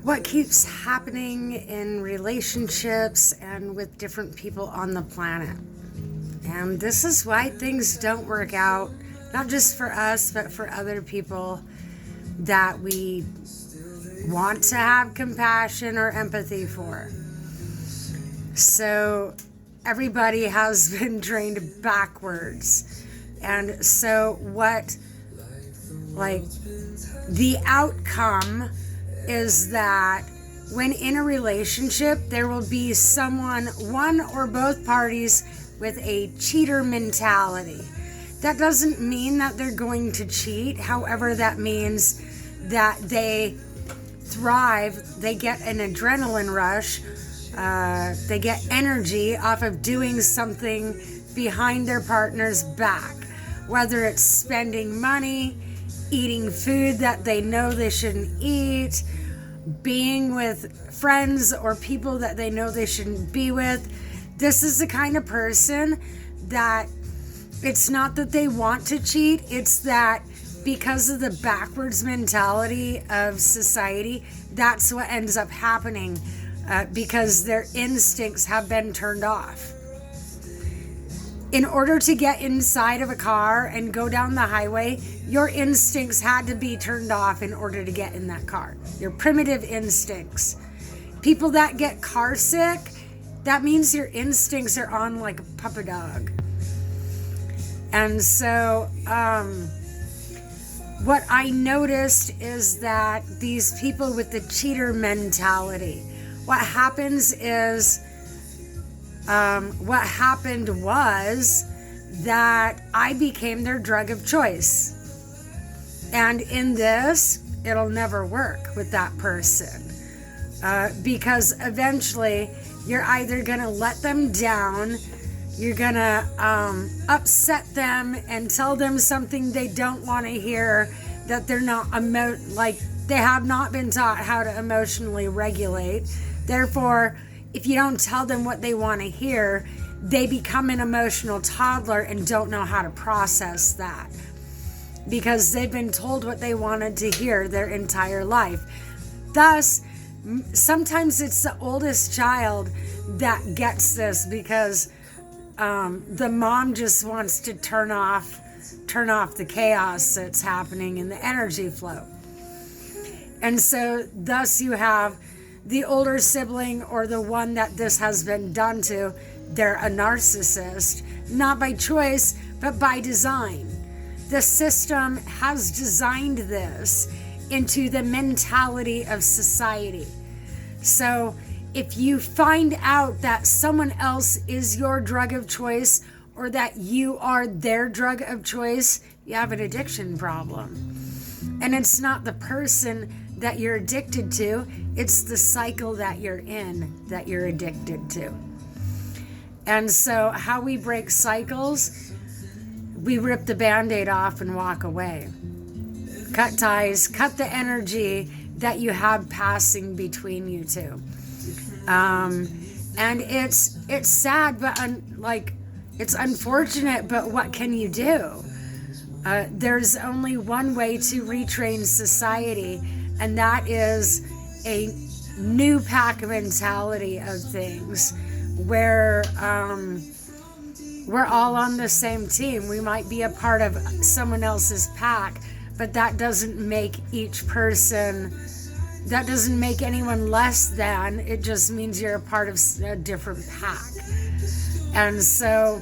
what keeps happening in relationships and with different people on the planet. And this is why things don't work out, not just for us, but for other people that we want to have compassion or empathy for. So everybody has been trained backwards. And so the outcome is that when in a relationship, there will be one or both parties with a cheater mentality. That doesn't mean that they're going to cheat. However, that means that they thrive, they get an adrenaline rush, they get energy off of doing something behind their partner's back, whether it's spending money, eating food that they know they shouldn't eat, being with friends or people that they know they shouldn't be with. This is the kind of person that it's not that they want to cheat, it's that because of the backwards mentality of society, that's what ends up happening because their instincts have been turned off. In order to get inside of a car and go down the highway, your instincts had to be turned off in order to get in that car. Your primitive instincts. People that get car sick, that means your instincts are on like a puppy dog. And so, what I noticed is that these people with the cheater mentality, what happened was that I became their drug of choice. And in this, it'll never work with that person. Because eventually, you're either going to let them down, you're going to upset them and tell them something they don't want to hear, that they're not, they have not been taught how to emotionally regulate. Therefore, if you don't tell them what they want to hear, they become an emotional toddler and don't know how to process that because they've been told what they wanted to hear their entire life. Thus, sometimes it's the oldest child that gets this because the mom just wants to turn off the chaos that's happening in the energy flow. And so thus you have the older sibling or the one that this has been done to, they're a narcissist, not by choice, but by design. The system has designed this into the mentality of society. So if you find out that someone else is your drug of choice or that you are their drug of choice, you have an addiction problem. And it's not the person that you're addicted to, it's the cycle that you're in that you're addicted to. And so how we break cycles, we rip the Band-Aid off and walk away. Cut ties, cut the energy that you have passing between you two. And it's sad, but it's unfortunate, but what can you do? There's only one way to retrain society, and that is a new pack mentality of things where we're all on the same team. We might be a part of someone else's pack, but that doesn't make anyone less than. It just means you're a part of a different pack. And so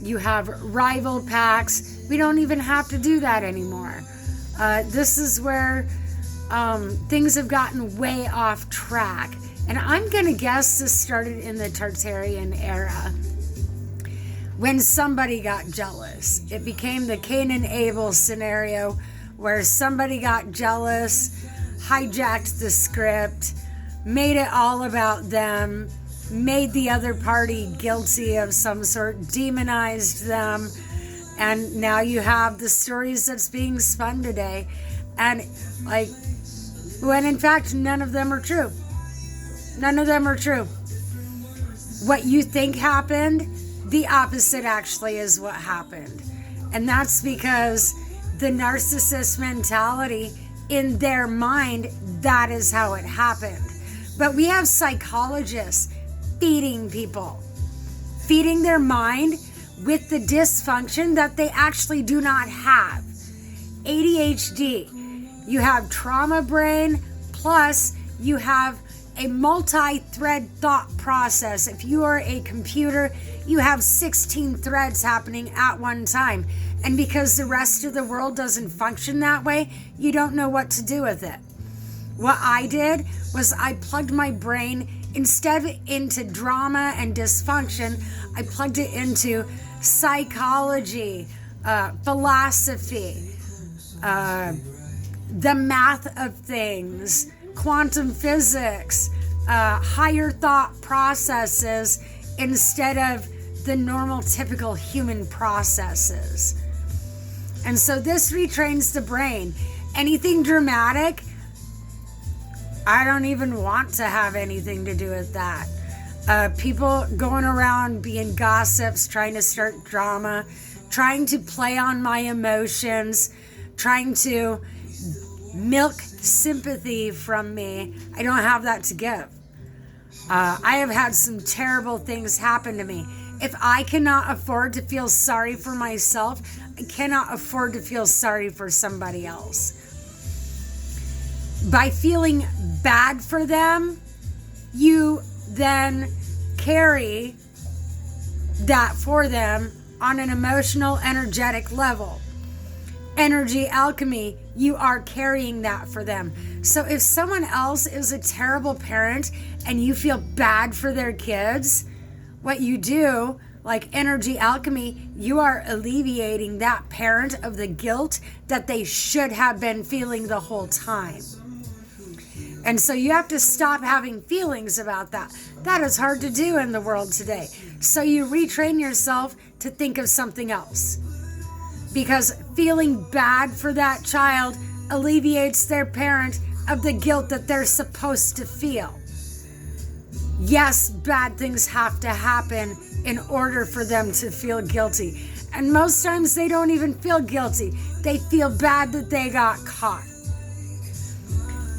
you have rival packs. We don't even have to do that anymore. This is where things have gotten way off track. And I'm going to guess this started in the Tartarian era. When somebody got jealous, it became the Cain and Abel scenario where somebody got jealous, hijacked the script, made it all about them, made the other party guilty of some sort, demonized them, and now you have the stories that's being spun today. And when in fact, none of them are true. None of them are true. What you think happened, the opposite actually is what happened. And that's because the narcissist mentality in their mind, that is how it happened. But we have psychologists feeding people, feeding their mind with the dysfunction that they actually do not have. ADHD, you have trauma brain, plus you have a multi-thread thought process. If you are a computer, you have 16 threads happening at one time. And because the rest of the world doesn't function that way, you don't know what to do with it. What I did was I plugged my brain, instead of into drama and dysfunction, I plugged it into psychology, philosophy, the math of things, quantum physics, higher thought processes instead of the normal, typical human processes. And so this retrains the brain. Anything dramatic, I don't even want to have anything to do with that. People going around being gossips, trying to start drama, trying to play on my emotions, trying to milk sympathy from me. I don't have that to give. I have had some terrible things happen to me. If I cannot afford to feel sorry for myself, I cannot afford to feel sorry for somebody else. By feeling bad for them, you then carry that for them on an emotional, energetic level. Energy alchemy, you are carrying that for them. So if someone else is a terrible parent and you feel bad for their kids, what you do, like energy alchemy, you are alleviating that parent of the guilt that they should have been feeling the whole time. And so you have to stop having feelings about that. That is hard to do in the world today. So you retrain yourself to think of something else. Because feeling bad for that child alleviates their parent of the guilt that they're supposed to feel. Yes, bad things have to happen in order for them to feel guilty. And most times they don't even feel guilty. They feel bad that they got caught.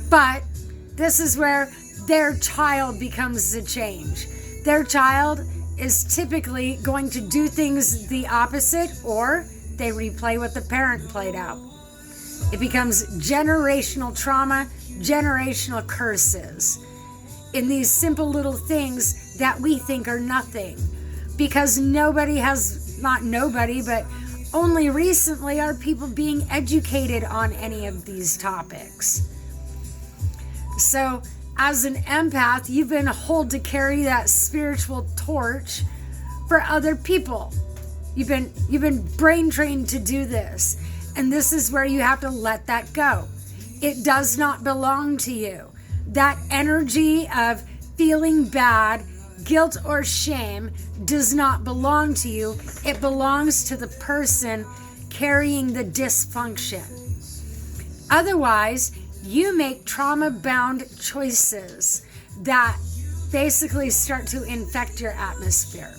But this is where their child becomes the change. Their child is typically going to do things the opposite, or they replay what the parent played out. It becomes generational trauma, generational curses in these simple little things that we think are nothing. Because but only recently are people being educated on any of these topics. So as an empath, you've been told to carry that spiritual torch for other people. You've been brain trained to do this. And this is where you have to let that go. It does not belong to you. That energy of feeling bad, guilt, or shame does not belong to you. It belongs to the person carrying the dysfunction. Otherwise, you make trauma-bound choices that basically start to infect your atmosphere.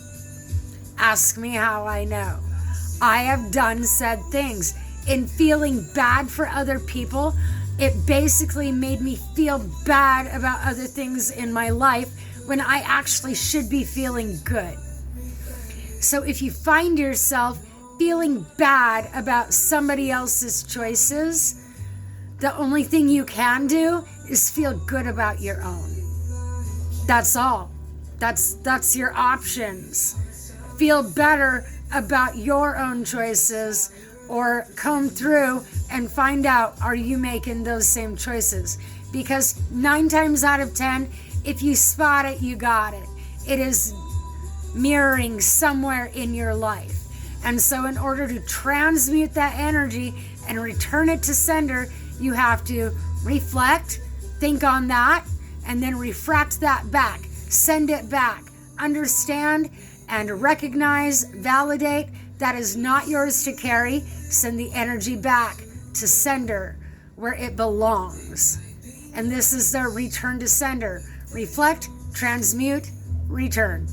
Ask me how I know. I have done said things. In feeling bad for other people, it basically made me feel bad about other things in my life when I actually should be feeling good. So if you find yourself feeling bad about somebody else's choices, the only thing you can do is feel good about your own. That's all. That's your options. Feel better about your own choices, or come through and find out, are you making those same choices? Because 9 times out of 10, if you spot it, you got it. It is mirroring somewhere in your life. And so in order to transmute that energy and return it to sender, you have to reflect, think on that, and then refract that back. Send it back. Understand and recognize, validate that is not yours to carry. Send the energy back to sender where it belongs. And this is the return to sender. Reflect, transmute, return.